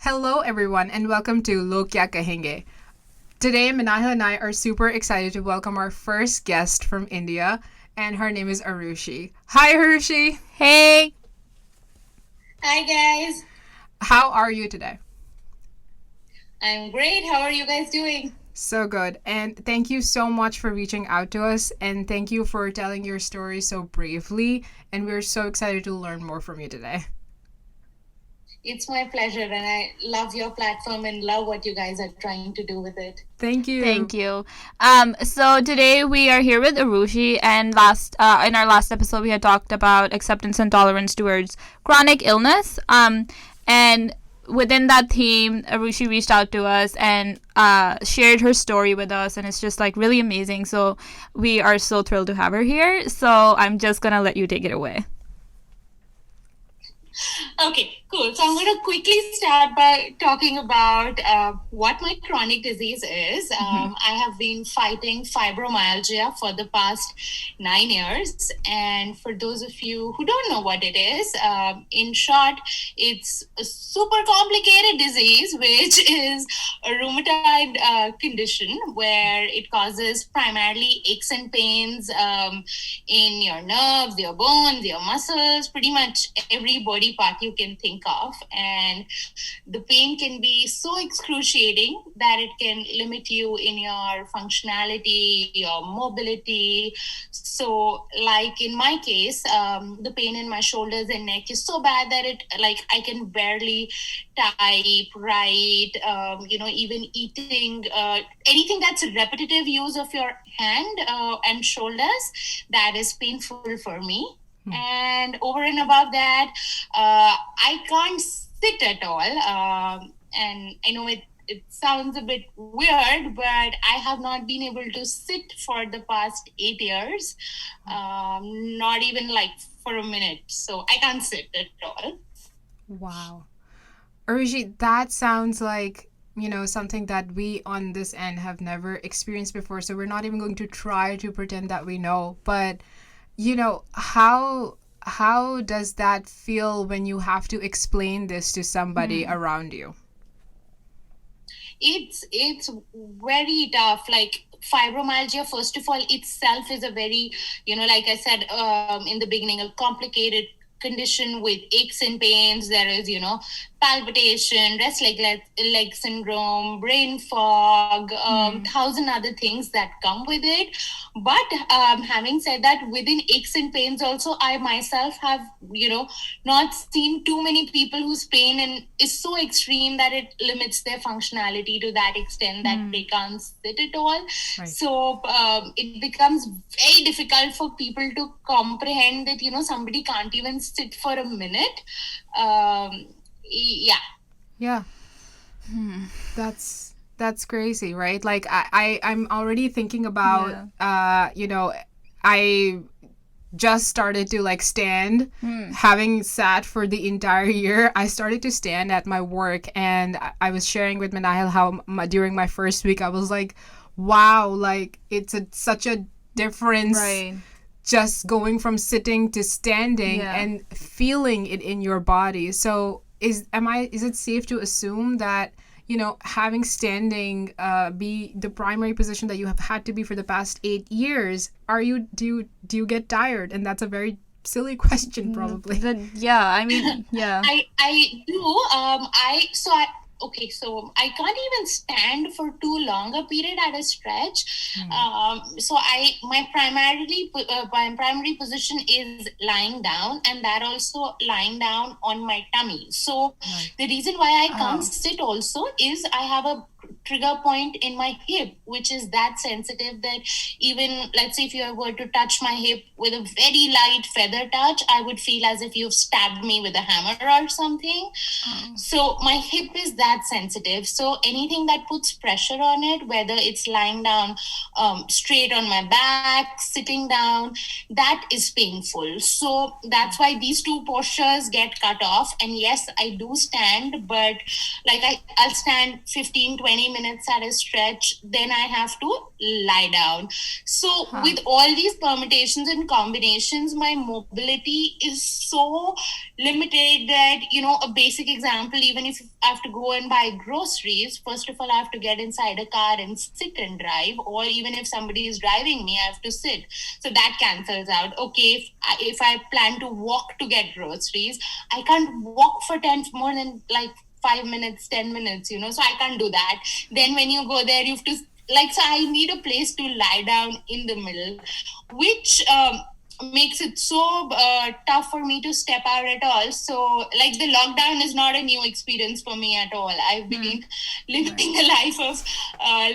Hello, everyone, and welcome to Kahenge. Today, Manahil and I are super excited to welcome our first guest from India, and her name is Arushi. Hi, Arushi. Hey, Hi guys, How are you today? I'm great. How are you guys doing? So good. And thank you so much for reaching out to us, and thank you for telling your story so bravely. And we're so excited to learn more from you today. It's my pleasure, and I love your platform and love what you guys are trying to do with it. Thank you. thank you. So today we are here with Arushi, and in our last episode we had talked about acceptance and tolerance towards chronic illness. And within that theme, Arushi reached out to us and shared her story with us, and it's just like really amazing. So we are so thrilled to have her here. So I'm just gonna let you take it away. Okay, cool. So I'm going to quickly start by talking about what my chronic disease is. I have been fighting fibromyalgia for the past 9 years. And for those of you who don't know what it is, in short, it's a super complicated disease, which is a rheumatoid condition where it causes primarily aches and pains in your nerves, your bones, your muscles, pretty much every body part you can think of. And the pain can be so excruciating that it can limit you in your functionality, your mobility. So, like in my case, the pain in my shoulders and neck is so bad that I can barely type, write, even eating, anything that's a repetitive use of your hand and shoulders, that is painful for me. And over and above that, I can't sit at all. And I know it sounds a bit weird, but I have not been able to sit for the past 8 years, not even like for a minute. So I can't sit at all. Wow. Arushi, that sounds like, something that we on this end have never experienced before. So we're not even going to try to pretend that we know. But how does that feel when you have to explain this to somebody around you? It's very tough. Like fibromyalgia, first of all, itself is a very, like I said in the beginning, a complicated condition with aches and pains. There is, palpitation, leg syndrome, brain fog, thousand other things that come with it. But having said that, within aches and pains also, I myself have, not seen too many people whose pain and is so extreme that it limits their functionality to that extent that they can't sit at all. Right. So it becomes very difficult for people to comprehend that, somebody can't even sit for a minute. Yeah. Yeah. That's crazy, right? Like I'm already thinking about I just started to like stand. Having sat for the entire year, I started to stand at my work, and I was sharing with Manahil how during my first week I was like, wow, like it's such a difference. Right. Just going from sitting to standing Yeah. and feeling it in your body. So is it safe to assume that having standing be the primary position that you have had to be for the past 8 years, do you get tired? And that's a very silly question, probably. Yeah, I mean, yeah. I do. Okay, so I can't even stand for too long a period at a stretch. So my primary position is lying down, and that also lying down on my tummy. So the reason why I can't sit also is I have a trigger point in my hip, which is that sensitive that even, let's say, if you were to touch my hip with a very light feather touch, I would feel as if you've stabbed me with a hammer or something. So my hip is that sensitive. So anything that puts pressure on it, whether it's lying down straight on my back, sitting down, that is painful. So that's why these two postures get cut off. And yes, I do stand, but like I'll stand 15, 20 20 minutes at a stretch, then I have to lie down. So with all these permutations and combinations, my mobility is so limited that, a basic example, even if I have to go and buy groceries, first of all, I have to get inside a car and sit and drive, or even if somebody is driving me, I have to sit. So that cancels out. Okay, if I plan to walk to get groceries, I can't walk for more than like 5 minutes, 10 minutes, so I can't do that. Then when you go there, you have to, so I need a place to lie down in the middle, which makes it so tough for me to step out at all. So like the lockdown is not a new experience for me at all. I've been living a life of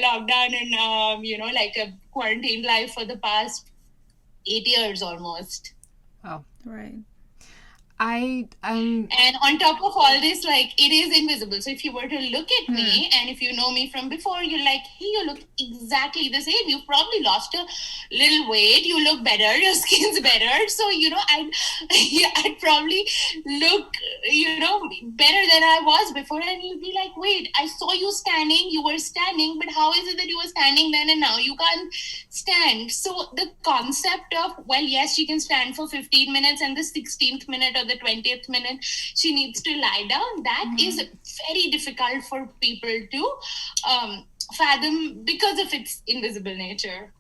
lockdown and like a quarantine life for the past 8 years almost. Oh, right. And on top of all this, like, it is invisible. So if you were to look at me, and if you know me from before, you're like, hey, you look exactly the same. You've probably lost a little weight. You look better. Your skin's better. So, I'd probably look, better than I was before. And you'd be like, wait, I saw you standing. You were standing. But how is it that you were standing then and now you can't stand? So the concept of, well, yes, she can stand for 15 minutes and the 16th minute or the 20th minute she needs to lie down, that is very difficult for people to fathom because of its invisible nature.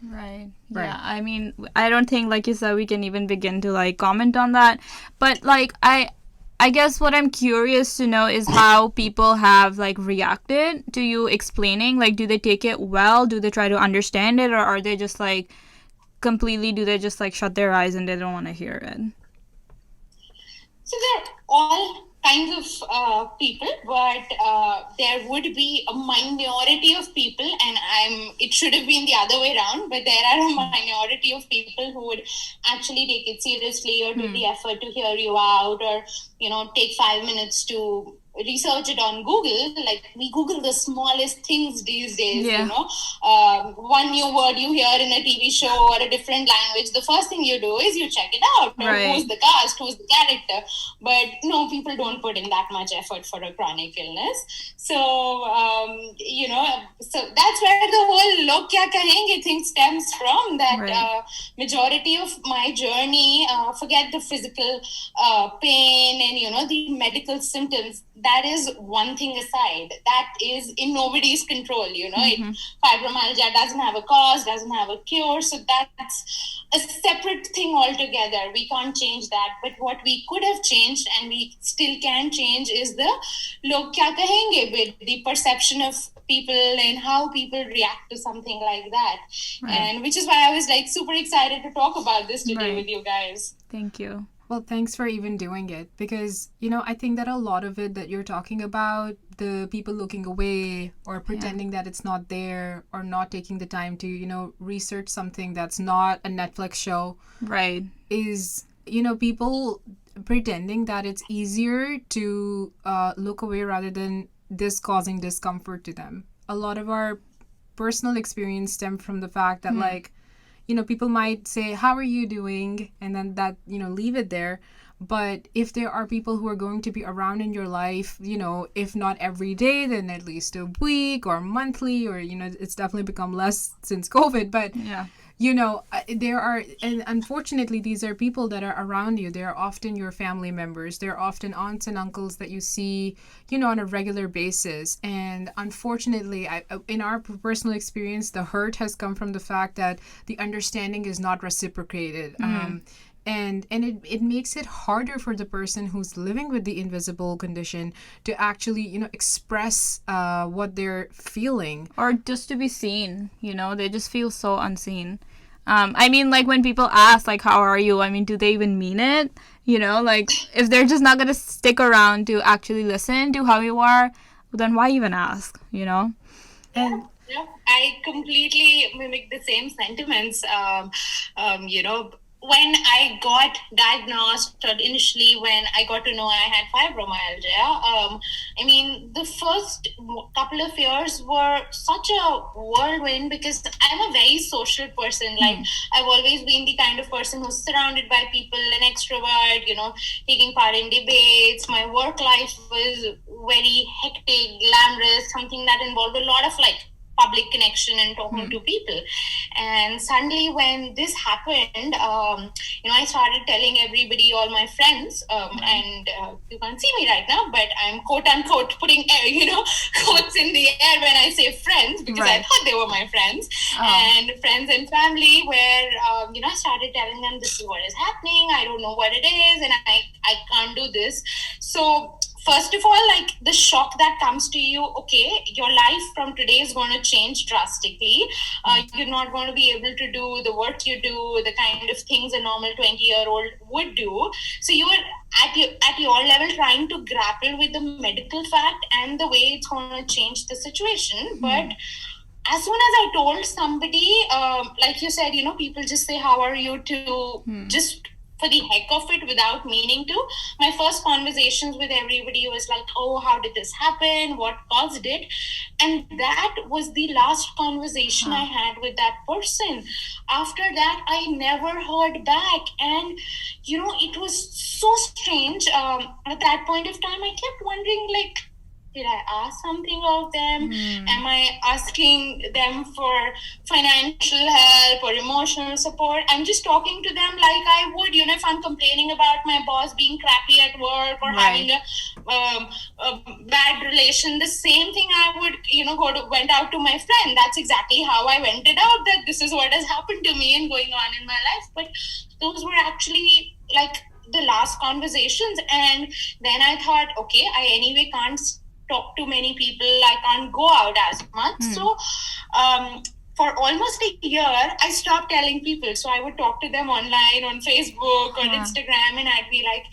Right. Yeah, I mean, I don't think, like you said, we can even begin to like comment on that, but like I guess what I'm curious to know is how people have like reacted to you explaining. Like, do they take it well? Do they try to understand it, or are they just like completely, do they just like shut their eyes and they don't want to hear it? So there are all kinds of people, but there would be a minority of people, and it should have been the other way around, but there are a minority of people who would actually take it seriously or do the effort to hear you out, or take 5 minutes to research it on Google. Like, we Google the smallest things these days. One new word you hear in a TV show or a different language, the first thing you do is you check it out, or who's the cast, who's the character. But no, people don't put in that much effort for a chronic illness. So so that's where the whole log kya kahenge thing stems from, that majority of my journey, forget the physical pain and the medical symptoms, that is one thing aside. That is in nobody's control. Fibromyalgia doesn't have a cause, doesn't have a cure, so that's a separate thing altogether. We can't change that. But what we could have changed, and we still can change, is the log kya kahenge bit, the perception of people and how people react to something like that. And which is why I was like super excited to talk about this today with you guys. Thank you. Well, thanks for even doing it, because, I think that a lot of it that you're talking about, the people looking away or pretending that it's not there, or not taking the time to, research something that's not a Netflix show. Right. Is, people pretending that it's easier to look away rather than this causing discomfort to them. A lot of our personal experience stem from the fact that, like, people might say, how are you doing? And then that, leave it there. But if there are people who are going to be around in your life, if not every day, then at least a week or monthly, or, it's definitely become less since COVID. But, there are, and unfortunately, these are people that are around you. They're often your family members. They're often aunts and uncles that you see, on a regular basis. And unfortunately, in our personal experience, the hurt has come from the fact that the understanding is not reciprocated. And it makes it harder for the person who's living with the invisible condition to actually, express what they're feeling. Or just to be seen, they just feel so unseen. I mean, like, when people ask, like, how are you? I mean, do they even mean it? Like, if they're just not going to stick around to actually listen to how you are, then why even ask, And I completely mimic the same sentiments. when I got diagnosed, or initially when I got to know I had fibromyalgia, I mean, the first couple of years were such a whirlwind because I'm a very social person. Like, I've always been the kind of person who's surrounded by people, an extrovert, taking part in debates. My work life was very hectic, glamorous, something that involved a lot of like public connection and talking to people. And suddenly when this happened, I started telling everybody, all my friends, and you can't see me right now, but I'm quote unquote putting quotes in the air when I say friends, because I thought they were my friends. And friends and family, where I started telling them, this is what is happening, I don't know what it is, and I can't do this. So first of all, like, the shock that comes to you, okay, your life from today is going to change drastically. You're not going to be able to do the work you do, the kind of things a normal 20-year-old would do. So you are at your level trying to grapple with the medical fact and the way it's going to change the situation. But as soon as I told somebody, like you said, people just say, how are you, to just for the heck of it without meaning to. My first conversations with everybody was like, oh, how did this happen? What caused it? And that was the last conversation I had with that person. After that, I never heard back. And, it was so strange. At that point of time, I kept wondering, like, did I ask something of them? Am I asking them for financial help or emotional support? I'm just talking to them like I would, if I'm complaining about my boss being crappy at work or having a bad relation, the same thing I would, went out to my friend. That's exactly how I vented out that this is what has happened to me and going on in my life. But those were actually like the last conversations. And then I thought, okay, I anyway can't talk to many people, I can't go out as much. So for almost a year, I stopped telling people. So I would talk to them online on Facebook or Instagram, and I'd be like,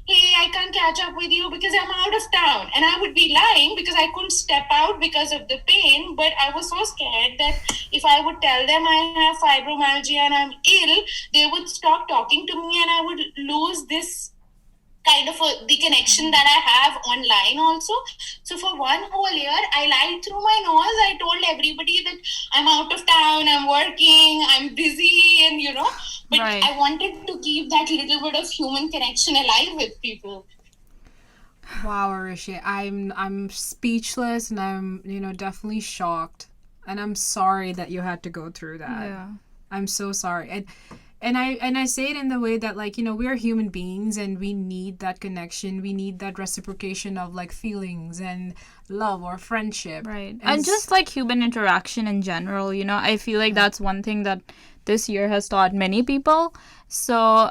hey, I can't catch up with you because I'm out of town. And I would be lying because I couldn't step out because of the pain. But I was so scared that if I would tell them I have fibromyalgia and I'm ill, they would stop talking to me, and I would lose this kind of the connection that I have online also. So for one whole year, I lied through my nose. I told everybody that I'm out of town, I'm working, I'm busy, and but I wanted to keep that little bit of human connection alive with people. Wow, Arushi, I'm speechless, and I'm definitely shocked, and I'm sorry that you had to go through that. Yeah. I'm so sorry. And I say it in the way that, like, we are human beings, and we need that connection. We need that reciprocation of like feelings and love or friendship. Right. And just like human interaction in general, I feel like that's one thing that this year has taught many people. So,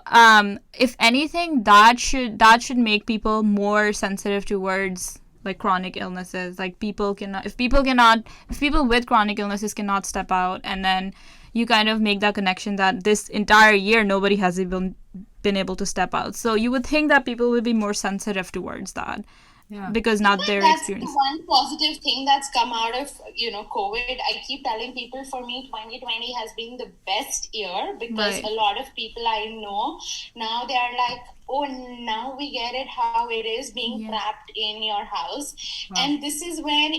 if anything, that should make people more sensitive towards like chronic illnesses. Like if people with chronic illnesses cannot step out, and then you kind of make that connection that this entire year nobody has even been able to step out. So you would think that people would be more sensitive towards that. Yeah. Because not their experience. That's the one positive thing that's come out of, COVID. I keep telling people, for me, 2020 has been the best year, because a lot of people I know, now they are like, oh, now we get it, how it is being trapped in your house. Wow. And this is when,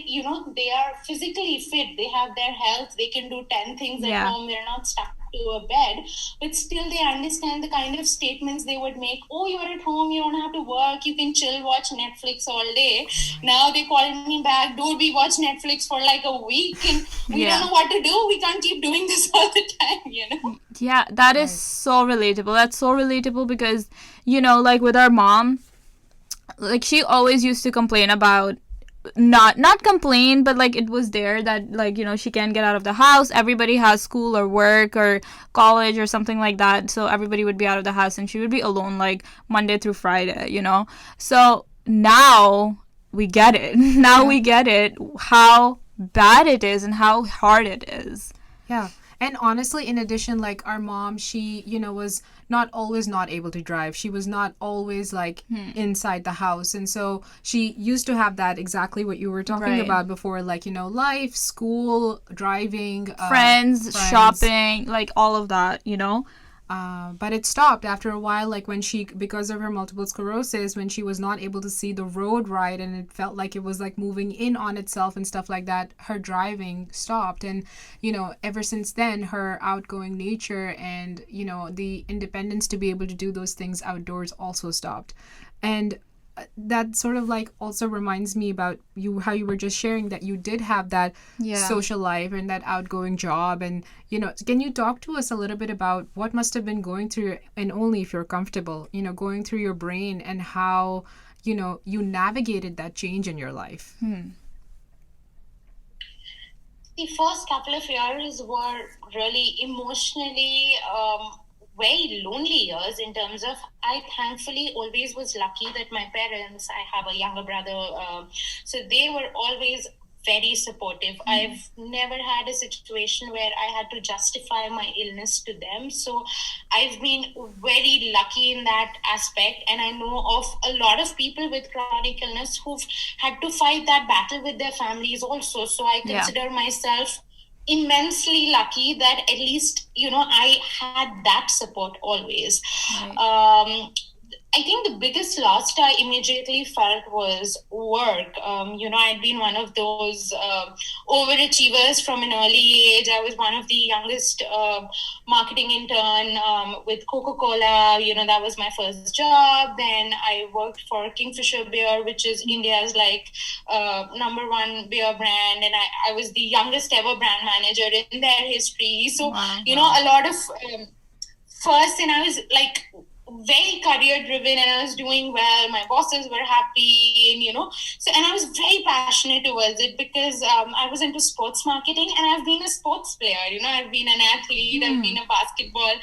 they are physically fit. They have their health. They can do 10 things at home. They're not stuck to a bed, but still they understand the kind of statements they would make. Oh, you're at home, you don't have to work, you can chill, watch Netflix all day. Now they call me back, dude, we watch Netflix for like a week and we don't know what to do. We can't keep doing this all the time, Yeah, that is so relatable. That's so relatable because, like with our mom, like she always used to complain about not complain, but like it was there that like she can't get out of the house. Everybody has school or work or college or something like that, so everybody would be out of the house and she would be alone like Monday through Friday. So now we get it. We get it, how bad it is and how hard it is. Yeah. And honestly, in addition, like our mom, she, was not always not able to drive. She was not always like inside the house. And so she used to have that exactly what you were talking about before, like, life, school, driving, friends, shopping, like all of that, But it stopped after a while, like when she, because of her multiple sclerosis, when she was not able to see the road right and it felt like it was like moving in on itself and stuff like that, her driving stopped. And, ever since then, her outgoing nature and, the independence to be able to do those things outdoors also stopped. And that sort of like also reminds me about you, how you were just sharing that you did have that social life and that outgoing job. And can you talk to us a little bit about what must have been going through, and only if you're comfortable, going through your brain, and how you navigated that change in your life? The first couple of years were really emotionally very lonely years, in terms of, I thankfully always was lucky that my parents, I have a younger brother, so they were always very supportive. I've never had a situation where I had to justify my illness to them. So I've been very lucky in that aspect. And I know of a lot of people with chronic illness who've had to fight that battle with their families also. So I consider myself immensely lucky that at least, I had that support always. Right. I think the biggest loss I immediately felt was work. I'd been one of those overachievers from an early age. I was one of the youngest marketing intern with Coca-Cola. That was my first job. Then I worked for Kingfisher Beer, which is India's number one beer brand. And I was the youngest ever brand manager in their history. So, a lot of first, and I was very career driven, and I was doing well. My bosses were happy, and and I was very passionate towards it because I was into sports marketing, and I've been a sports player. I've been an athlete. I've been a basketball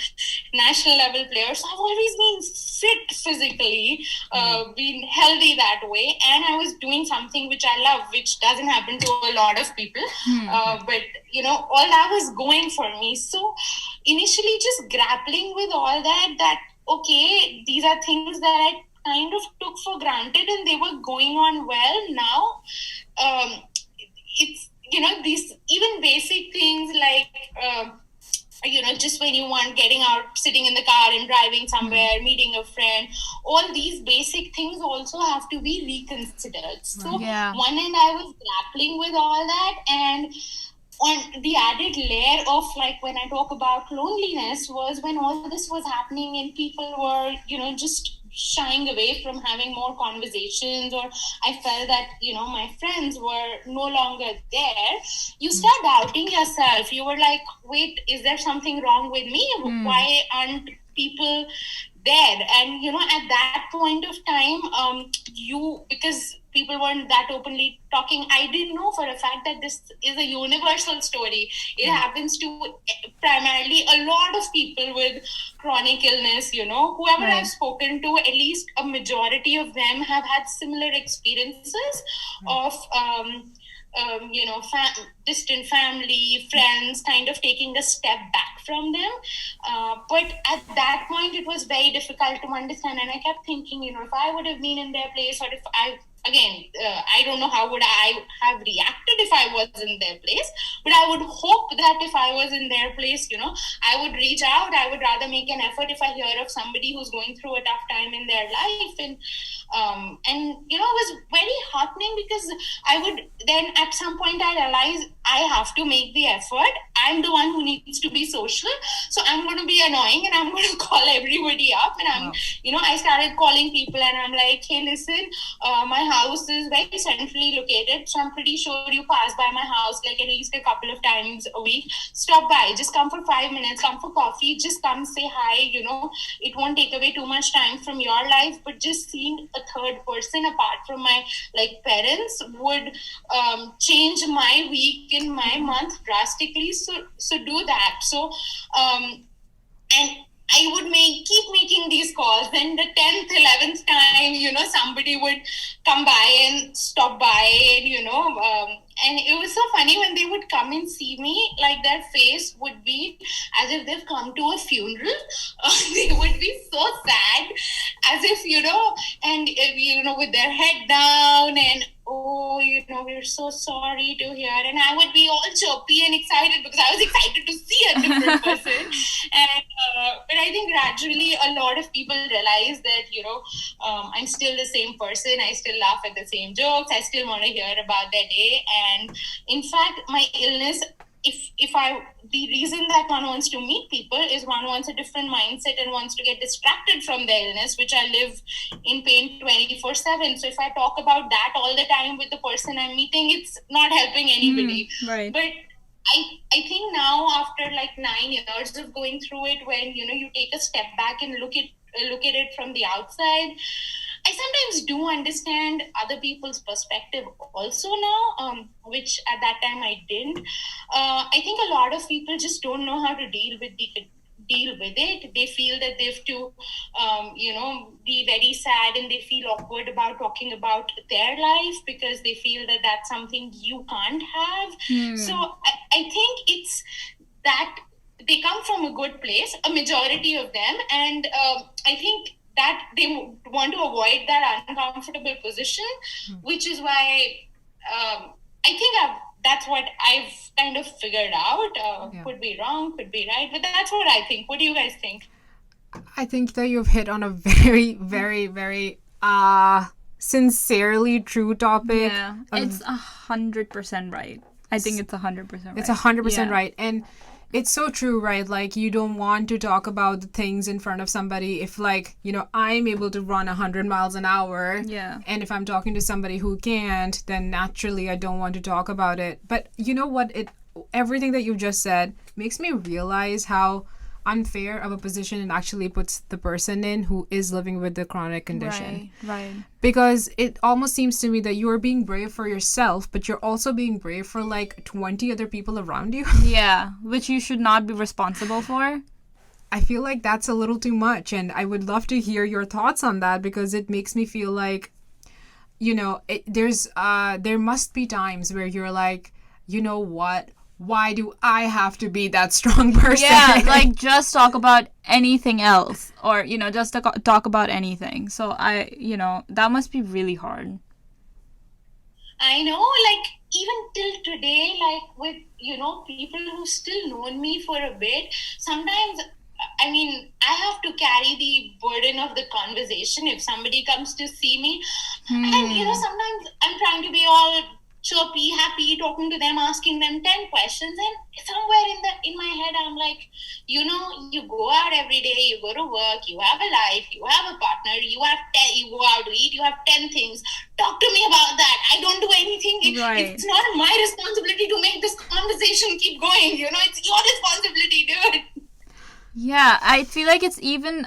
national level player, so I've always been fit physically, been healthy that way, and I was doing something which I love, which doesn't happen to a lot of people. But all that was going for me. So initially, just grappling with all that. Okay, these are things that I kind of took for granted, and they were going on well. Now, it's, these even basic things like, just when you want getting out, sitting in the car and driving somewhere, meeting a friend, all these basic things also have to be reconsidered. So one end I was grappling with all that, and on the added layer of when I talk about loneliness was when all this was happening and people were, just shying away from having more conversations, or I felt that, my friends were no longer there. You start doubting yourself. You were like, wait, is there something wrong with me? Why aren't people there? And, at that point of time, because people weren't that openly talking, I didn't know for a fact that this is a universal story. It happens to primarily a lot of people with chronic illness. Whoever I've spoken to, at least a majority of them have had similar experiences of distant family, friends kind of taking a step back from them. But at that point, it was very difficult to understand. And I kept thinking, if I would have been in their place, or if I don't know how would I have reacted if I was in their place, but I would hope that if I was in their place, I would reach out. I would rather make an effort if I hear of somebody who's going through a tough time in their life. And it was very heartening because I would then at some point I realized I have to make the effort. I'm the one who needs to be social. So I'm going to be annoying and I'm going to call everybody up. And I started calling people and I'm like, hey, listen, my house is very centrally located. So I'm pretty sure you pass by my house at least a couple of times a week. Stop by, just come for 5 minutes, come for coffee, just come say hi. It won't take away too much time from your life, but just seeing a third person apart from my parents would change my week and my month drastically. So do that. So and I would keep making these calls. Then the 10th, 11th time, somebody would come by and stop by, and it was so funny when they would come and see me, their face would be as if they've come to a funeral. They would be so sad, as if, and, with their head down and, we're so sorry to hear. And I would be all chirpy and excited because I was excited to see a different person. And but I think gradually a lot of people realize that, I'm still the same person. I still laugh at the same jokes. I still want to hear about their day. And in fact, my illness, the reason that one wants to meet people is one wants a different mindset and wants to get distracted from their illness, which I live in pain 24/7. So if I talk about that all the time with the person I'm meeting, it's not helping anybody. Right. But I think now, after like 9 years of going through it, when you take a step back and look at it from the outside, I sometimes do understand other people's perspective also now, which at that time I didn't. I think a lot of people just don't know how to deal with it. They feel that they have to, be very sad, and they feel awkward about talking about their life because they feel that that's something you can't have. So I think it's that they come from a good place, a majority of them, and I think that they want to avoid that uncomfortable position, which is why I think that's what I've kind of figured out. Could be wrong, could be right, but that's what I think. What do you guys think? I think that you've hit on a very, very, very sincerely true topic. Yeah, it's 100% right. I think it's 100% right. It's 100% right. And it's so true, right? Like, you don't want to talk about the things in front of somebody if, like, I'm able to run 100 miles an hour. Yeah. And if I'm talking to somebody who can't, then naturally I don't want to talk about it. But you know what? Everything that you just said makes me realize how unfair of a position it actually puts the person in who is living with the chronic condition. Right. Because it almost seems to me that you are being brave for yourself, but you're also being brave for like 20 other people around you. Yeah, which you should not be responsible for. I feel like that's a little too much, and I would love to hear your thoughts on that, because it makes me feel like, there must be times where you're like, you know what? Why do I have to be that strong person? Yeah, like just talk about anything else, or just talk about anything. So that must be really hard. I know, like even till today, like with people who still known me for a bit, sometimes I have to carry the burden of the conversation if somebody comes to see me. And sometimes I'm trying to be all chirpy, happy, talking to them, asking them 10 questions, and somewhere in my head I'm like, you go out every day, you go to work, you have a life, you have a partner, you go out to eat, you have 10 things. Talk to me about that. I don't do anything. It's not my responsibility to make this conversation keep going. It's your responsibility, dude. Yeah, I feel like it's even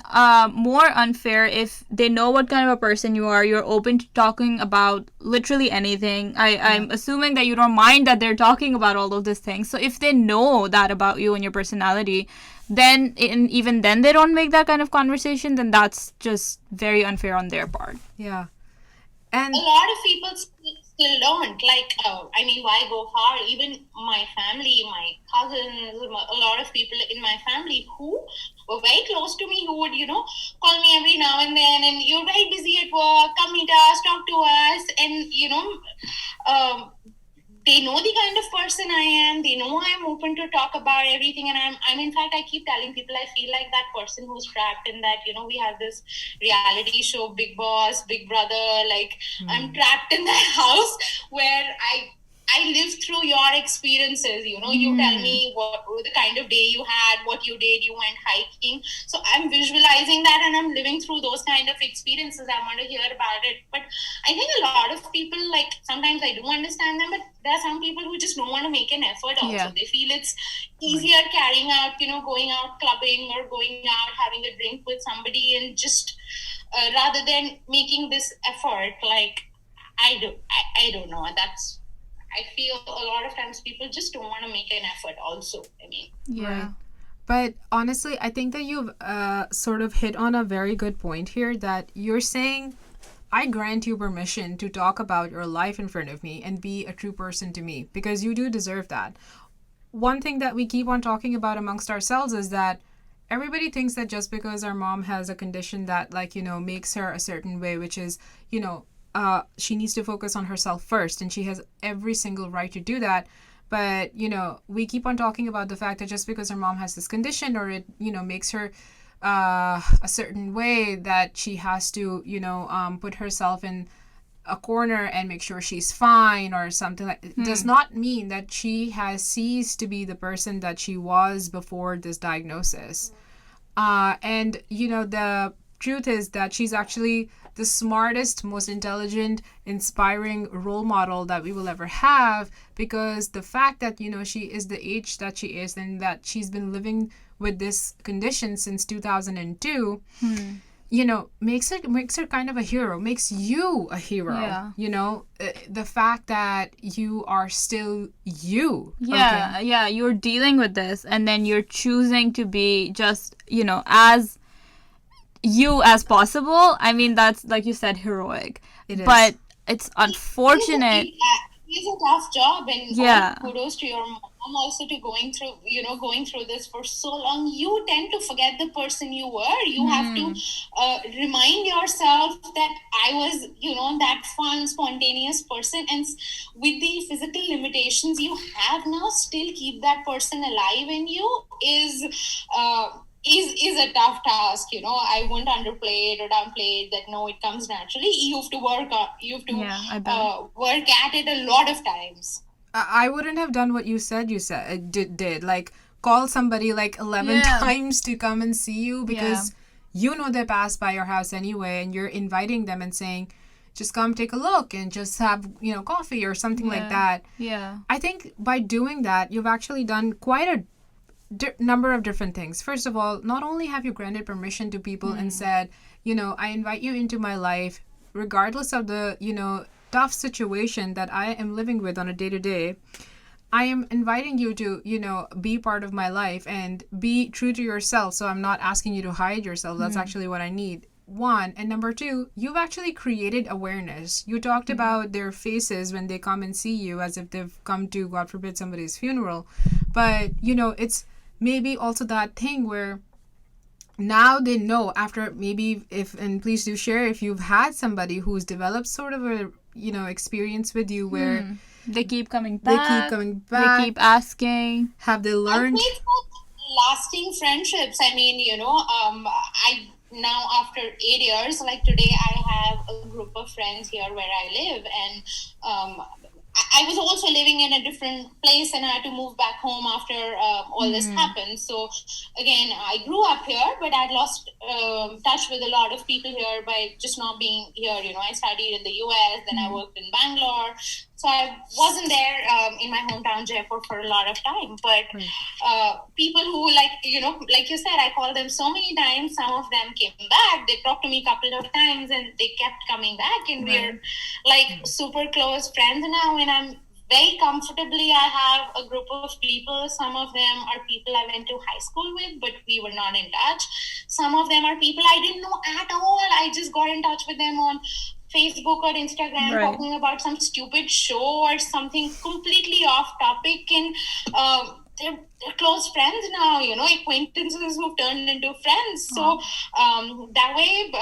more unfair if they know what kind of a person you are. You're open to talking about literally anything. I'm assuming that you don't mind that they're talking about all of these things. So if they know that about you and your personality, then even then they don't make that kind of conversation, then that's just very unfair on their part. Yeah. And a lot of people still don't. Like, why go far? Even my family, my cousins, a lot of people in my family who were very close to me, who would, call me every now and then, and you're very busy at work, come meet us, talk to us, and, they know the kind of person I am. They know I'm open to talk about everything. And I'm in fact, I keep telling people I feel like that person who's trapped in that, we have this reality show, Big Boss, Big Brother. Like, I'm trapped in that house where I live through your experiences. You tell me what the kind of day you had, what you did, you went hiking. So I'm visualizing that and I'm living through those kind of experiences. I want to hear about it. But I think a lot of people, like, sometimes I do understand them, but there are some people who just don't want to make an effort also. Yeah. They feel it's easier carrying out, going out clubbing or going out having a drink with somebody, and just rather than making this effort. Like, I don't know. I feel a lot of times people just don't want to make an effort also. Yeah. Right. But honestly, I think that you've sort of hit on a very good point here, that you're saying, I grant you permission to talk about your life in front of me and be a true person to me, because you do deserve that. One thing that we keep on talking about amongst ourselves is that everybody thinks that just because our mom has a condition that, like, makes her a certain way, which is, she needs to focus on herself first, and she has every single right to do that. But we keep on talking about the fact that just because her mom has this condition, or it makes her a certain way, that she has to put herself in a corner and make sure she's fine or something like does not mean that she has ceased to be the person that she was before this diagnosis. And the truth is that she's actually the smartest, most intelligent, inspiring role model that we will ever have, because the fact that she is the age that she is, and that she's been living with this condition since 2002, makes her kind of a hero, makes you a hero. The fact that you are still you. Yeah, you're dealing with this, and then you're choosing to be just as you as possible. I mean, that's, like you said, heroic. It is. But it's unfortunate. It's a tough job, and Yeah. kudos to your mom also to going through this for so long. You tend to forget the person you were. You have to remind yourself that I was that fun, spontaneous person, and with the physical limitations you have now, still keep that person alive in you is a tough task. I won't underplay it or downplay it, that no, it comes naturally. You have to work work at it a lot of times. I wouldn't have done what you said did like call somebody like 11 times to come and see you, because they passed by your house anyway, and you're inviting them and saying, just come take a look and just have coffee or something like that. I think by doing that, you've actually done quite a number of different things. First of all, not only have you granted permission to people and said, I invite you into my life regardless of the tough situation that I am living with on a day-to-day. I am inviting you to be part of my life and be true to yourself. So I'm not asking you to hide yourself. That's actually what I need. One. And number two, you've actually created awareness. You talked about their faces when they come and see you, as if they've come to, God forbid, somebody's funeral. But it's maybe also that thing where now they know, after maybe, and please do share if you've had somebody who's developed sort of a experience with you where they keep coming back, they keep asking, have they learned? I've made such lasting friendships. I mean, I now, after 8 years, like today, I have a group of friends here where I live, and I was also living in a different place, and I had to move back home after all this happened. So again, I grew up here, but I'd lost touch with a lot of people here by just not being here. I studied in the US, then I worked in Bangalore. So I wasn't there in my hometown, Jaipur, for a lot of time. But people who, like you said, I called them so many times. Some of them came back. They talked to me a couple of times, and they kept coming back. And we're like super close friends now. And I'm very comfortably, I have a group of people. Some of them are people I went to high school with, but we were not in touch. Some of them are people I didn't know at all. I just got in touch with them on Facebook or Instagram, talking about some stupid show or something completely off topic, and they're close friends now, acquaintances who've turned into friends. So that way,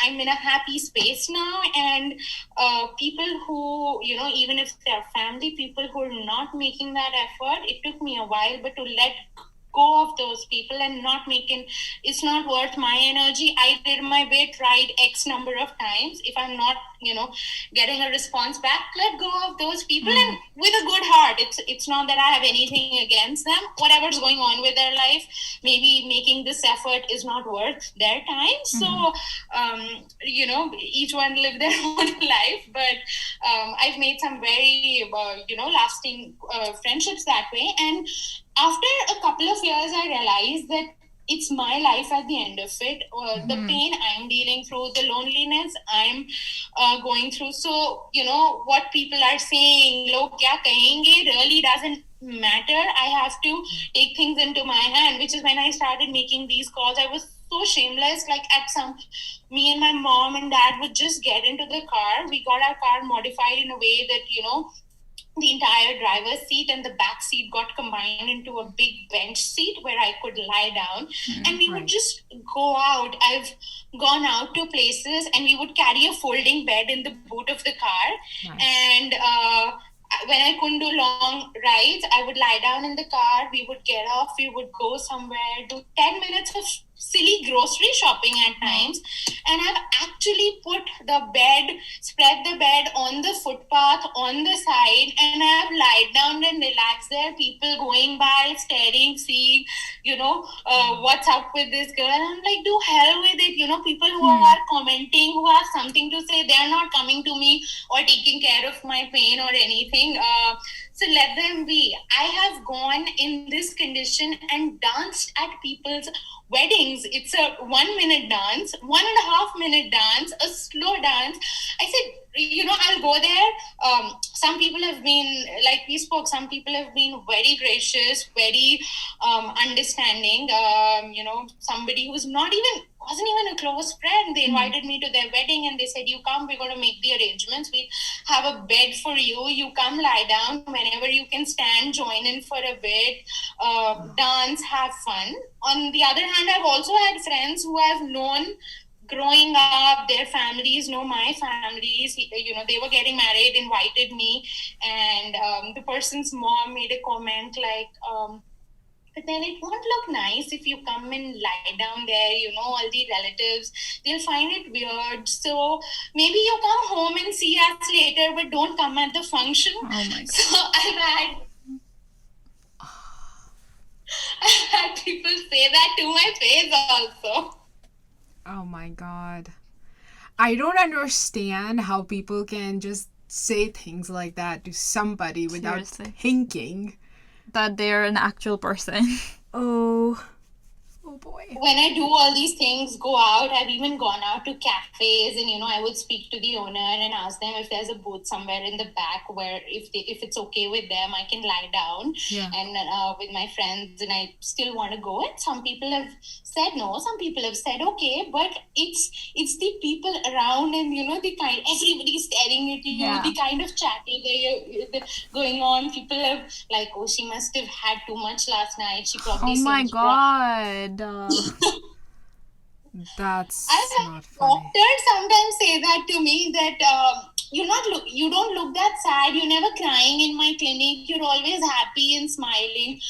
I'm in a happy space now, and people who, even if they're family, people who are not making that effort, it took me a while, but to let go of those people and not making, it's not worth my energy. I did my bit, tried X number of times. If I'm not, getting a response back, let go of those people, and with a good heart. It's not that I have anything against them. Whatever's going on with their life, maybe making this effort is not worth their time. So, each one live their own life. But I've made some very, lasting friendships that way. And after a couple of years, I realized that it's my life at the end of it. The pain I'm dealing through, the loneliness I'm going through. So, what people are saying, log kya kahenge, really doesn't matter. I have to take things into my hand, which is when I started making these calls. I was so shameless. Like me and my mom and dad would just get into the car. We got our car modified in a way that, the entire driver's seat and the back seat got combined into a big bench seat where I could lie down. And we would just go out. I've gone out to places and we would carry a folding bed in the boot of the car. And when I couldn't do long rides, I would lie down in the car. We would get off. We would go somewhere, do 10 minutes of silly grocery shopping at times. And I've actually put the bed, spread the bed on the footpath on the side, and I've lied down and relaxed there. People going by, staring, seeing, what's up with this girl. And I'm like, do hell with it. People who are commenting, who have something to say, they're not coming to me or taking care of my pain or anything. So let them be. I have gone in this condition and danced at people's weddings. It's a 1 minute dance, 1.5 minute dance, a slow dance. I said, I'll go there. Some people have been, like we spoke, some people have been very gracious, very understanding. Somebody who's wasn't even a close friend. They invited me to their wedding and they said, you come, we're going to make the arrangements. We have a bed for you. You come lie down. Whenever you can stand, join in for a bit, dance, have fun. On the other hand, I've also had friends who I've known growing up, their families know my families. They were getting married, invited me, and the person's mom made a comment like, but then it won't look nice if you come and lie down there, all the relatives, they'll find it weird. So maybe you come home and see us later, but don't come at the function. Oh my God. So I've had people say that to my face also. Oh my God. I don't understand how people can just say things like that to somebody without thinking that they're an actual person. Oh boy. When I do all these things, go out, I've even gone out to cafes and, I would speak to the owner and ask them if there's a booth somewhere in the back where if it's okay with them, I can lie down and with my friends, and I still want to go. And some people have said no, some people have said okay, but it's the people around and, the kind, everybody's staring at you, the kind of chatting going on. People have like, oh, she must have had too much last night. She probably Oh my God. That's not funny. Doctors sometimes say that to me that you don't look that sad. You're never crying in my clinic. You're always happy and smiling.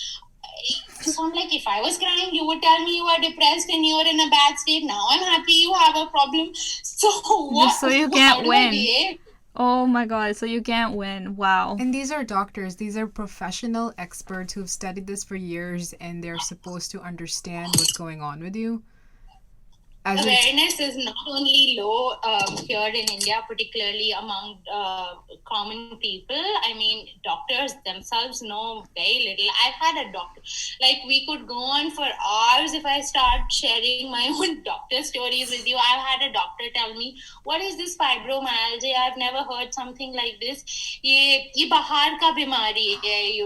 So I'm like, if I was crying, you would tell me you are depressed and you're in a bad state. Now I'm happy you have a problem. So what? So you can't win. Oh my God, so you can't win. Wow. And these are doctors. These are professional experts who've studied this for years, and they're supposed to understand what's going on with you. Awareness is not only low here in India, particularly among common people. I mean, doctors themselves know very little. I've had a doctor, like we could go on for hours if I start sharing my own doctor stories with you. I've had a doctor tell me, what is this fibromyalgia? I've never heard something like this. ये बाहर का बीमारी है,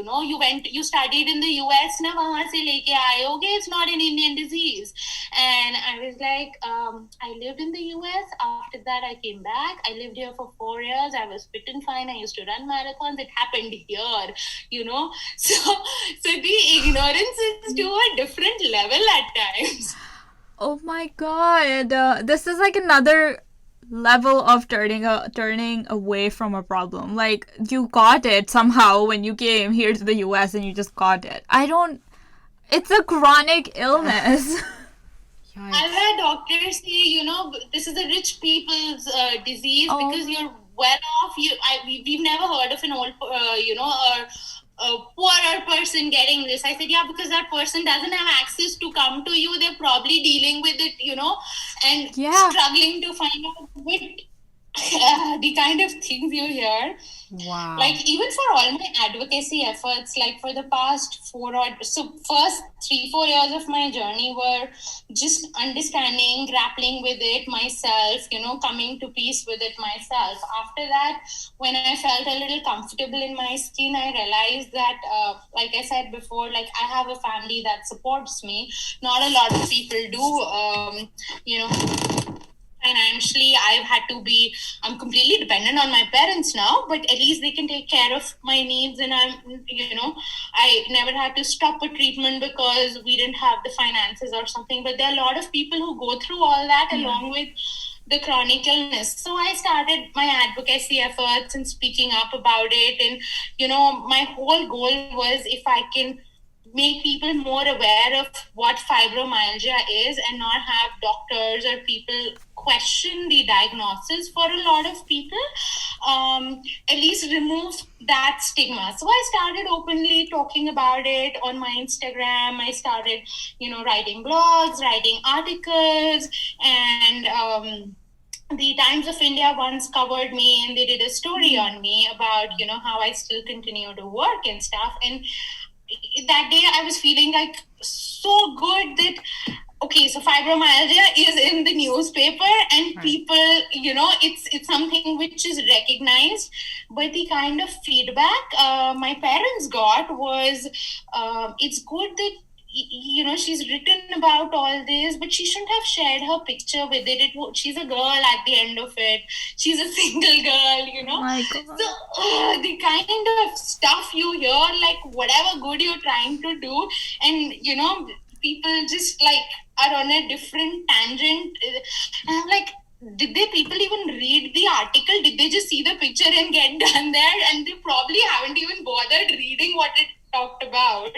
you studied in the US, ना वहाँ से लेके आए होगे, it's not an Indian disease. And I was like, I lived in the US. After that, I came back. I lived here for 4 years. I was fit and fine. I used to run marathons. It happened here, So the ignorance is to a different level at times. Oh my God. This is like another level of turning away from a problem. Like, you got it somehow when you came here to the US and you just got it. It's a chronic illness. I've had doctors say, this is a rich people's disease because you're well off. We've never heard of an old, or a poorer person getting this. I said, yeah, because that person doesn't have access to come to you. They're probably dealing with it, and struggling to find out what the kind of things you hear. Wow. Like, even for all my advocacy efforts, like for the past first 3-4 years of my journey were just understanding, grappling with it myself, coming to peace with it myself. After that, when I felt a little comfortable in my skin, I realized that, like I said before, like I have a family that supports me. Not a lot of people do, financially. I've had to be, I'm completely dependent on my parents now, but at least they can take care of my needs. And I never had to stop a treatment because we didn't have the finances or something. But there are a lot of people who go through all that along with the chronic illness. So I started my advocacy efforts and speaking up about it. And, my whole goal was if I can make people more aware of what fibromyalgia is and not have doctors or people question the diagnosis for a lot of people, at least remove that stigma. So I started openly talking about it on my Instagram. I started, writing blogs, writing articles, and the Times of India once covered me and they did a story on me about, how I still continue to work and stuff. And that day I was feeling like so good that okay, so fibromyalgia is in the newspaper and people, it's something which is recognized. But the kind of feedback my parents got was, it's good that she's written about all this, but she shouldn't have shared her picture with it. She's a girl at the end of it. She's a single girl. Oh my God. So the kind of stuff you hear, like whatever good you're trying to do, and people just like are on a different tangent. And I'm like, did they people even read the article? Did they just see the picture and get done there? And they probably haven't even bothered reading what it talked about.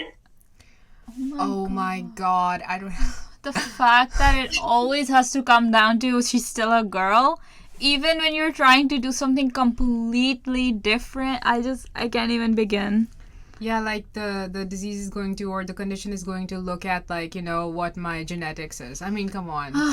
Oh my God. I don't. The fact that it always has to come down to she's still a girl, even when you're trying to do something completely different, I can't even begin. Yeah, like the disease is going to, or the condition is going to look at, like, what my genetics is. I mean, come on. So,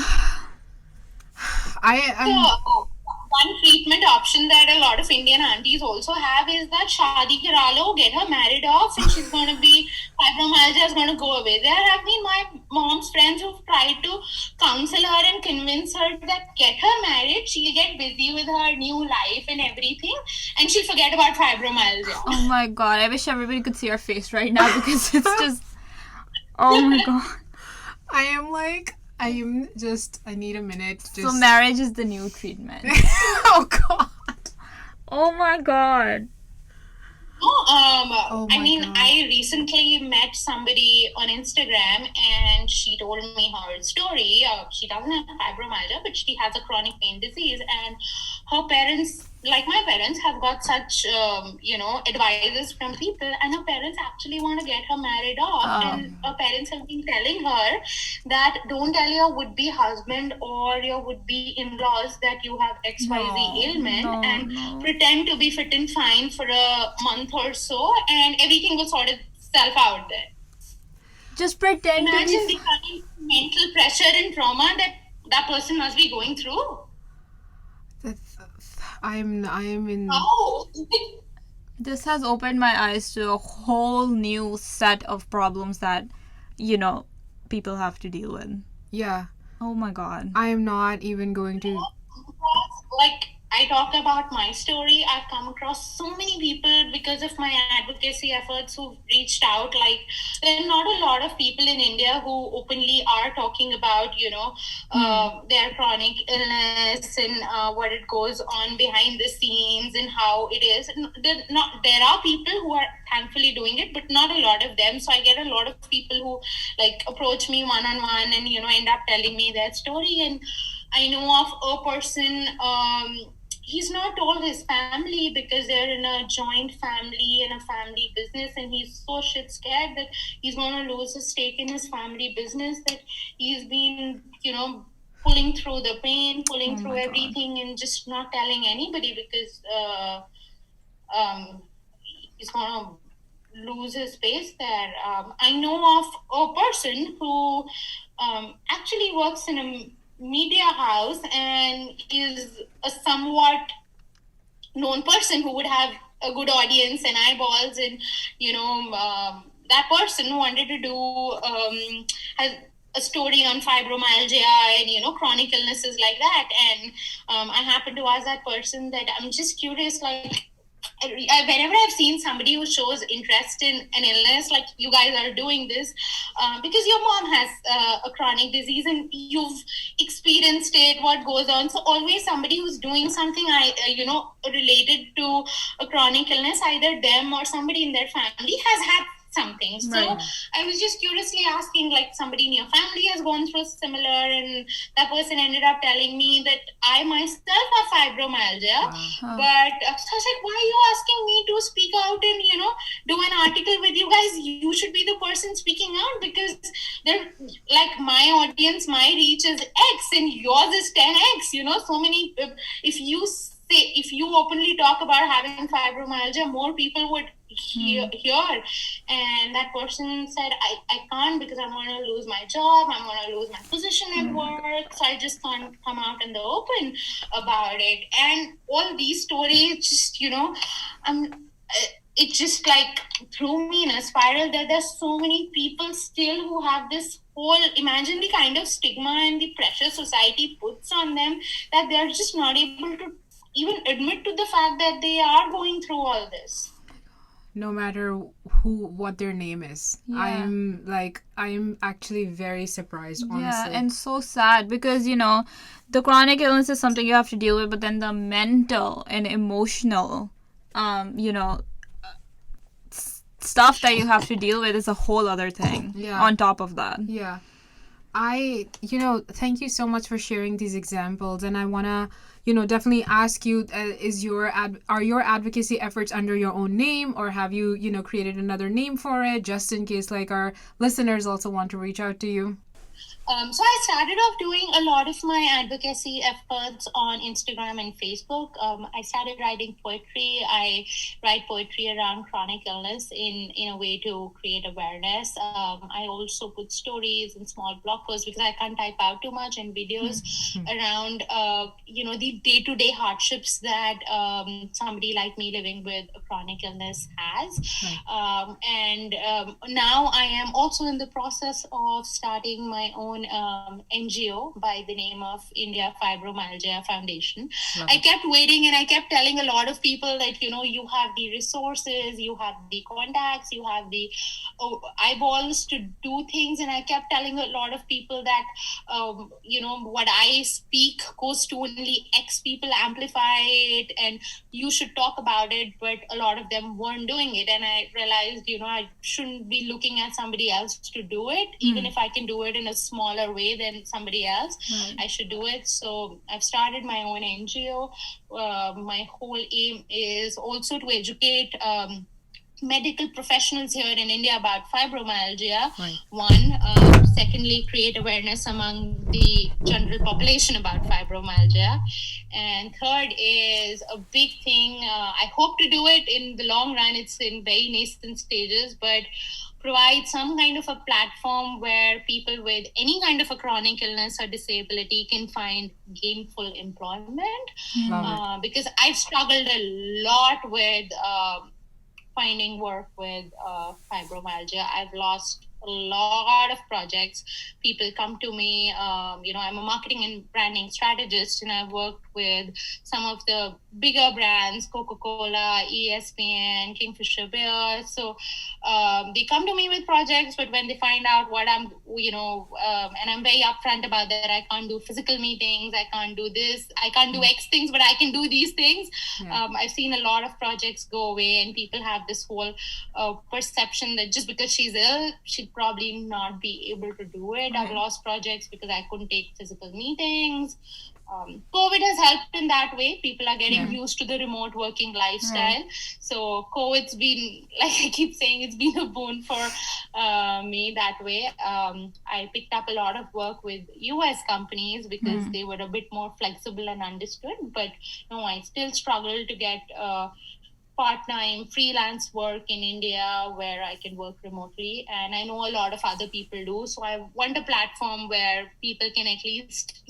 one treatment option that a lot of Indian aunties also have is that Shadi Kiralo, get her married off, and she's going to be, fibromyalgia is going to go away. There have been my mom's friends who've tried to counsel her and convince her that get her married, she'll get busy with her new life and everything, and she'll forget about fibromyalgia. Oh my God, I wish everybody could see our face right now because it's just, oh my God. I need a minute. So marriage is the new treatment. Oh God. Oh my God. Oh my I mean, God. I recently met somebody on Instagram and she told me her story. She doesn't have fibromyalgia, but she has a chronic pain disease. And her parents, like my parents, have got such, advices from people. And her parents actually want to get her married off. And her parents have been telling her that don't tell your would-be husband or your would-be in-laws that you have XYZ ailment and pretend to be fit and fine for a month or so, and everything will sort itself out there. Just pretend. Imagine the kind of mental pressure and trauma that person must be going through. I am in. Oh. This has opened my eyes to a whole new set of problems that, people have to deal with. Yeah. Oh my God. I am not even going to. Like, I talked about my story. I've come across so many people because of my advocacy efforts who've reached out. Like, there are not a lot of people in India who openly are talking about, their chronic illness and what it goes on behind the scenes and how it is. There are people who are thankfully doing it, but not a lot of them. So I get a lot of people who like approach me one-on-one and, end up telling me their story. And I know of a person, he's not told his family because they're in a joint family and a family business, and he's so shit scared that he's going to lose his stake in his family business, that he's been, pulling through the pain, pulling through everything and just not telling anybody because he's going to lose his space there. I know of a person who actually works in a media house and is a somewhat known person who would have a good audience and eyeballs, and that person wanted to do has a story on fibromyalgia and chronic illnesses like that. And I happened to ask that person that I'm just curious, like, whenever I've seen somebody who shows interest in an illness, like you guys are doing this, because your mom has a chronic disease and you've experienced it, what goes on. So always somebody who's doing something, related to a chronic illness, either them or somebody in their family has had something. So Right. I was just curiously asking, like, somebody in your family has gone through similar, and that person ended up telling me that I myself have fibromyalgia. Wow. But so I was like, why are you asking me to speak out and do an article with you guys? You should be the person speaking out, because they're like, my audience, my reach is X and yours is 10X. So many. If you openly talk about having fibromyalgia, more people would hear. And that person said, I can't, because I'm going to lose my job, I'm going to lose my position at work, so I just can't come out in the open about it. And all these stories just it just like threw me in a spiral, that there's so many people still who have this whole, imagine the kind of stigma and the pressure society puts on them, that they're just not able to even admit to the fact that they are going through all this. No matter what their name is. Yeah. I'm actually very surprised, honestly. Yeah, and so sad because, the chronic illness is something you have to deal with, but then the mental and emotional, stuff that you have to deal with is a whole other thing. Yeah. On top of that. Yeah. Thank you so much for sharing these examples. And I want to, definitely ask you, are your advocacy efforts under your own name, or have you, created another name for it, just in case like our listeners also want to reach out to you? So I started off doing a lot of my advocacy efforts on Instagram and Facebook. I started writing poetry. I write poetry around chronic illness in a way to create awareness. I also put stories and small blog posts, because I can't type out too much, and videos around, the day-to-day hardships that somebody like me living with a chronic illness has. Now I am also in the process of starting my own NGO by the name of India Fibromyalgia Foundation. I kept waiting, and I kept telling a lot of people that, you have the resources, you have the contacts, you have the eyeballs to do things. And I kept telling a lot of people that, what I speak goes to only X people, amplify it, and you should talk about it. But a lot of them weren't doing it. And I realized, I shouldn't be looking at somebody else to do it. Even if I can do it in a smaller way than somebody else, I should do it. So I've started my own NGO. My whole aim is also to educate medical professionals here in India about fibromyalgia. One. Secondly, create awareness among the general population about fibromyalgia. And third is a big thing. I hope to do it in the long run. It's in very nascent stages, but provide some kind of a platform where people with any kind of a chronic illness or disability can find gainful employment. Because I've struggled a lot with finding work with fibromyalgia. I've lost a lot of projects. People come to me, I'm a marketing and branding strategist, and I've worked with some of the bigger brands, Coca-Cola, ESPN, Kingfisher Beer. So they come to me with projects, but when they find out what I'm, and I'm very upfront about that, I can't do physical meetings, I can't do this, I can't do X things, but I can do these things. I've seen a lot of projects go away, and people have this whole perception that just because she's ill, she'd probably not be able to do it. I've lost projects because I couldn't take physical meetings. COVID has helped in that way. People are getting used to the remote working lifestyle. So COVID's been, like I keep saying, it's been a boon for me that way. I picked up a lot of work with US companies because they were a bit more flexible and understood. But no, I still struggle to get part-time freelance work in India where I can work remotely, and I know a lot of other people do. So I want a platform where people can at least,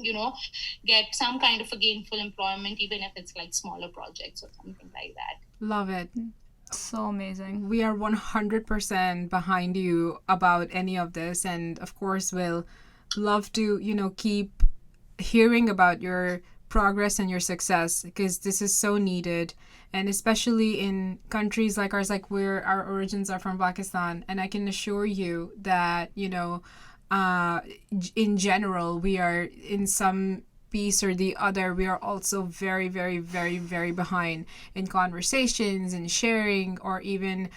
get some kind of a gainful employment, even if it's like smaller projects or something like that. Love it. So amazing. We are 100% behind you about any of this, and of course we'll love to, keep hearing about your progress and your success, because this is so needed. And especially in countries like ours, like where our origins are from, Pakistan. And I can assure you that, uh, in general, we are in some piece or the other, we are also very, very, very, very behind in conversations and sharing, or even,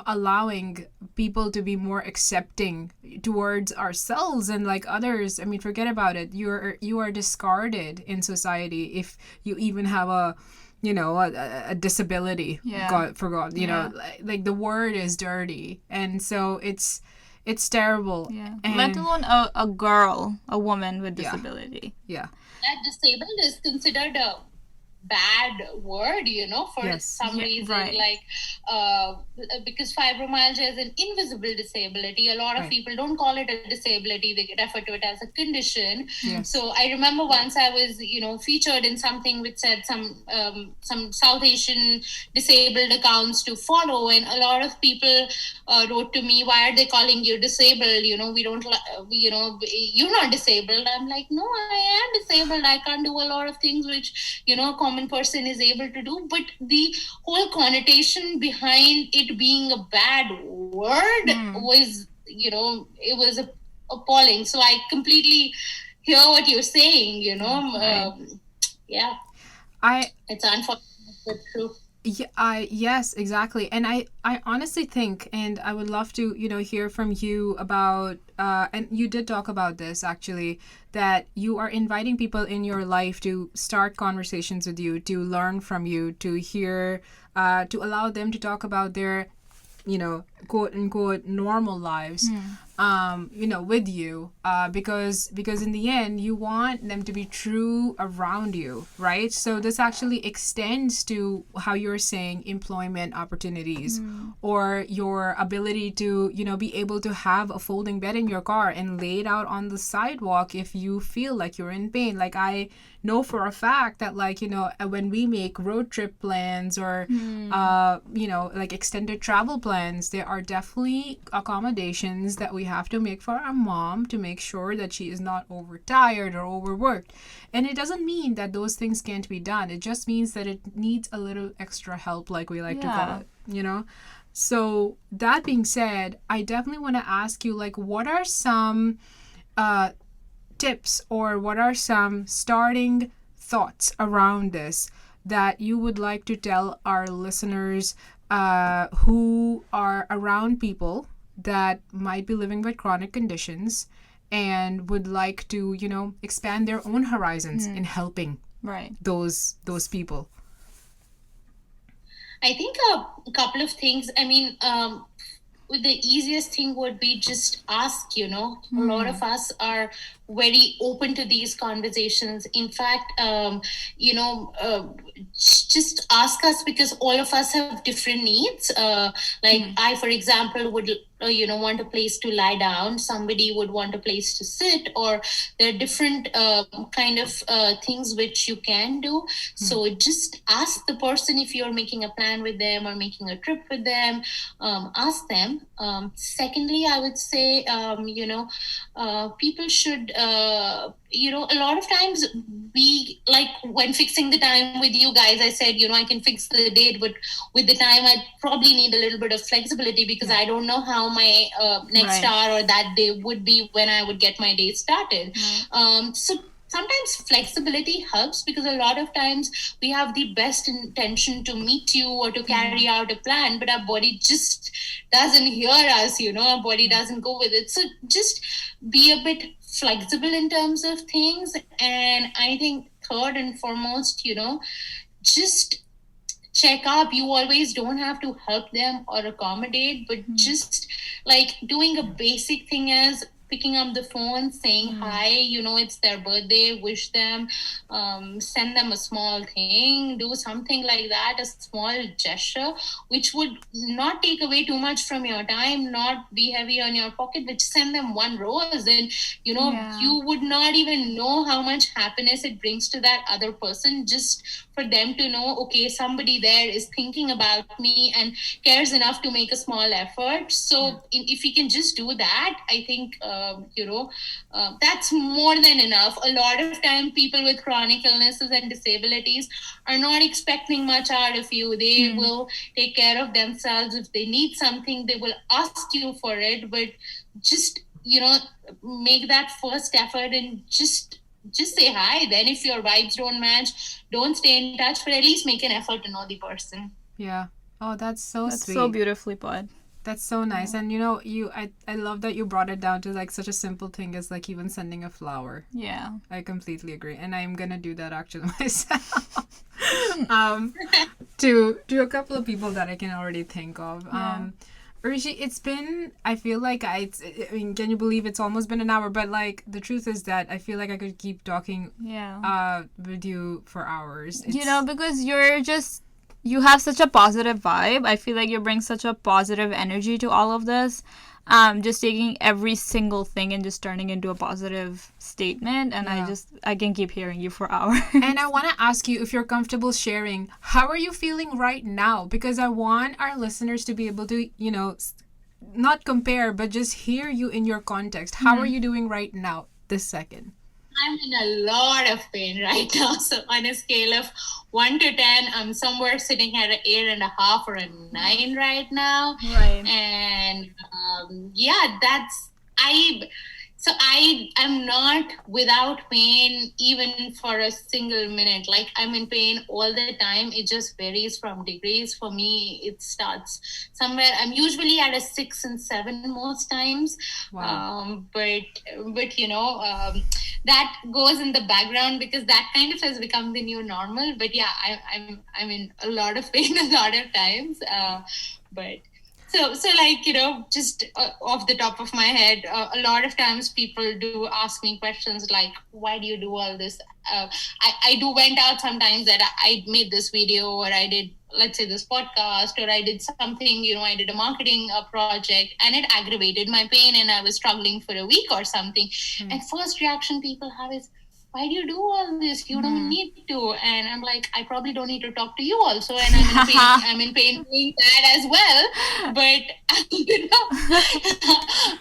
allowing people to be more accepting towards ourselves and like others. I mean, forget about it. You are discarded in society if you even have a disability. Yeah. God forgot. Like the word is dirty, and so it's terrible. Yeah. And, let alone a girl, a woman with disability. Yeah. That disabled is considered a bad word, for Yes. some reason. right. Like, because fibromyalgia is an invisible disability. A lot of Right. people don't call it a disability. They refer to it as a condition. Yes. So I remember once I was, featured in something which said some South Asian disabled accounts to follow, and a lot of people wrote to me, why are they calling you disabled? We don't, you're not disabled. I'm like, no, I am disabled. I can't do a lot of things which, a common person is able to do. But the whole connotation behind it being a bad word was, it was appalling. So I completely hear what you're saying, yeah. It's unfortunate, but true. Yeah, yes, exactly. And I honestly think, and I would love to, hear from you about, and you did talk about this actually, that you are inviting people in your life to start conversations with you, to learn from you, to hear, to allow them to talk about their, quote unquote normal lives, with you, because in the end you want them to be true around you, right? So this actually extends to how you're saying employment opportunities, or your ability to be able to have a folding bed in your car and lay it out on the sidewalk if you feel like you're in pain. Like, I know for a fact that, like, when we make road trip plans, or like extended travel plans, there are definitely accommodations that we have to make for our mom to make sure that she is not overtired or overworked. And it doesn't mean that those things can't be done. It just means that it needs a little extra help, like we like to call it, So that being said, I definitely want to ask you, like, what are some tips, or what are some starting thoughts around this that you would like to tell our listeners who are around people that might be living with chronic conditions and would like to, expand their own horizons in helping those people? I think a couple of things. I mean, the easiest thing would be just ask, a lot of us are very open to these conversations. In fact, just ask us, because all of us have different needs. I, for example, would want a place to lie down. Somebody would want a place to sit, or there are different kind of things which you can do. So just ask the person, if you're making a plan with them or making a trip with them, ask them. Secondly, I would say, people should, a lot of times we, like when fixing the time with you guys, I said, I can fix the date, but with the time I probably need a little bit of flexibility, because I don't know how my next hour or that day would be when I would get my day started. So sometimes flexibility helps, because a lot of times we have the best intention to meet you or to carry out a plan, but our body just doesn't hear us, our body doesn't go with it. So just be a bit flexible in terms of things. And I think third and foremost, just check up. You always don't have to help them or accommodate, but just like doing a basic thing as picking up the phone, saying hi, it's their birthday, wish them, send them a small thing, do something like that, a small gesture, which would not take away too much from your time, not be heavy on your pocket, but send them one rose, and you would not even know how much happiness it brings to that other person, just for them to know, okay, somebody there is thinking about me and cares enough to make a small effort. So if we can just do that, I think that's more than enough. A lot of time people with chronic illnesses and disabilities are not expecting much out of you. They will take care of themselves. If they need something, they will ask you for it, but just make that first effort and just say hi. Then if your vibes don't match, don't stay in touch, but at least make an effort to know the person. Yeah. Oh, that's so That's sweet. so beautifully put. That's so nice. And I love that you brought it down to like such a simple thing as like even sending a flower. Yeah. I completely agree. And I'm gonna do that actually myself. To a couple of people that I can already think of. Arushi, it's been, I feel like I mean, can you believe it's almost been an hour? But like the truth is that I feel like I could keep talking with you for hours. Because you have such a positive vibe. I feel like you bring such a positive energy to all of this. Just taking every single thing and just turning into a positive statement. And I can keep hearing you for hours. And I want to ask you if you're comfortable sharing, how are you feeling right now? Because I want our listeners to be able to, not compare, but just hear you in your context. How are you doing right now, this second? I'm in a lot of pain right now. So on a scale of 1 to 10, I'm somewhere sitting at an 8.5 or a 9 right now. Right. And I am not without pain even for a single minute. Like I'm in pain all the time. It just varies from degrees. For me, it starts somewhere. I'm usually at a 6 and 7 most times. Wow. But that goes in the background because that kind of has become the new normal. But yeah, I'm in a lot of pain a lot of times. But so like, just off the top of my head, a lot of times people do ask me questions like, why do you do all this? I do went out sometimes that I made this video, or I did, let's say, this podcast, or I did something, I did a marketing project, and it aggravated my pain and I was struggling for a week or something. And first reaction people have is, why do you do all this? You don't need to. And I'm like, I probably don't need to talk to you also. And I'm in pain doing that as well. But,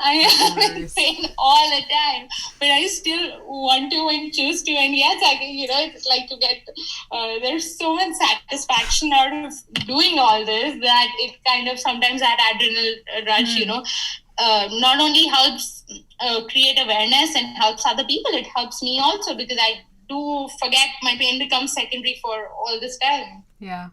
I am in pain all the time. But I still want to and choose to. And yes, I can, it's like to get, there's so much satisfaction out of doing all this that it kind of sometimes that adrenaline rush, not only helps create awareness and helps other people, it helps me also because I do forget. My pain becomes secondary for all this time. Yeah.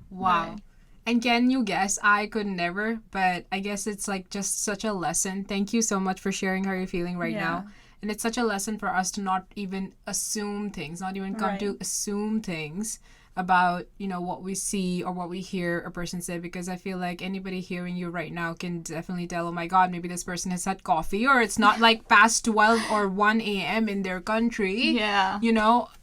Wow. Right. And can you guess? I could never, but I guess it's like just such a lesson. Thank you so much for sharing how you're feeling right now. And it's such a lesson for us to not even assume things, not even come to assume things about, what we see or what we hear a person say, because I feel like anybody hearing you right now can definitely tell, oh my God, maybe this person has had coffee, or it's not like past 12 or 1 a.m. in their country. Yeah.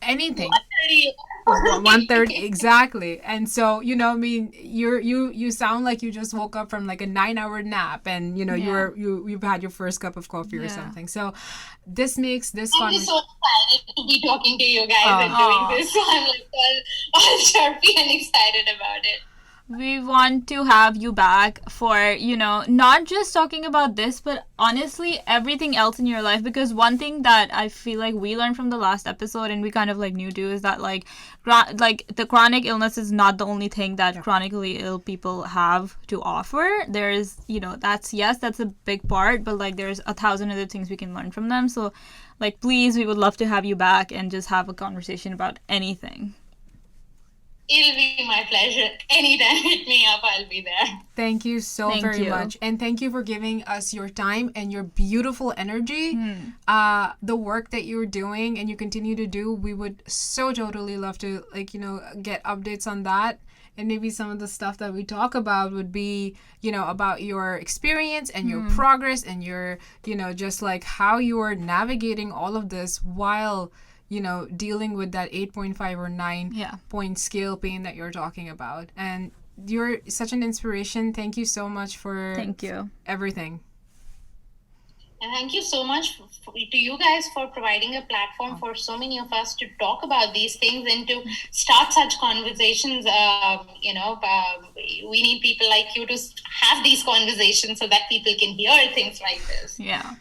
Anything. 1:30. 1:30 exactly. And so you sound like you just woke up from like a 9-hour nap, and you've had your first cup of coffee or something. So this makes this I'm just so excited to be talking to you guys and doing this. So I'm like all chirpy and excited about it. We want to have you back for, not just talking about this, but honestly everything else in your life, because one thing that I feel like we learned from the last episode and we kind of like knew too is that like the chronic illness is not the only thing that chronically ill people have to offer. There's, that's a big part, but like there's 1,000 other things we can learn from them. So like, please, we would love to have you back and just have a conversation about anything. It'll be my pleasure. Anytime hit me up, I'll be there. Thank you very much. And thank you for giving us your time and your beautiful energy. The work that you're doing and you continue to do, we would so totally love to get updates on that. And maybe some of the stuff that we talk about would be, about your experience and your progress and your, just like how you are navigating all of this while dealing with that 8.5 or 9 point scale pain that you're talking about. And you're such an inspiration. Thank you so much for everything. And thank you so much to you guys for providing a platform for so many of us to talk about these things and to start such conversations. We need people like you to have these conversations so that people can hear things like this. Yeah.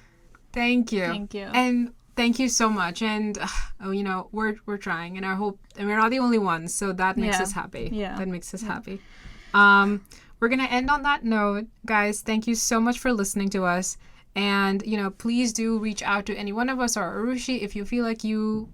Thank you. Thank you. And thank you so much. And we're trying, and I hope, and we're not the only ones, so that makes us happy. Yeah. That makes us happy. We're gonna end on that note, guys. Thank you so much for listening to us. And, please do reach out to any one of us or Arushi if you feel like you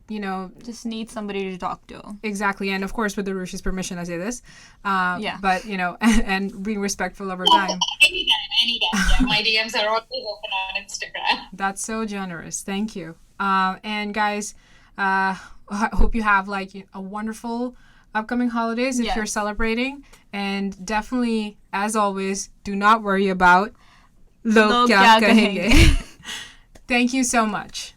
just need somebody to talk to. Exactly. And of course, with Arushi's permission, I say this. Yeah. But, and being respectful of her time. Anytime. Yeah, my DMs are always open on Instagram. That's so generous. Thank you. And guys, I hope you have like a wonderful upcoming holidays if you're celebrating. And definitely, as always, do not worry about Lo kya kahenge. Thank you so much.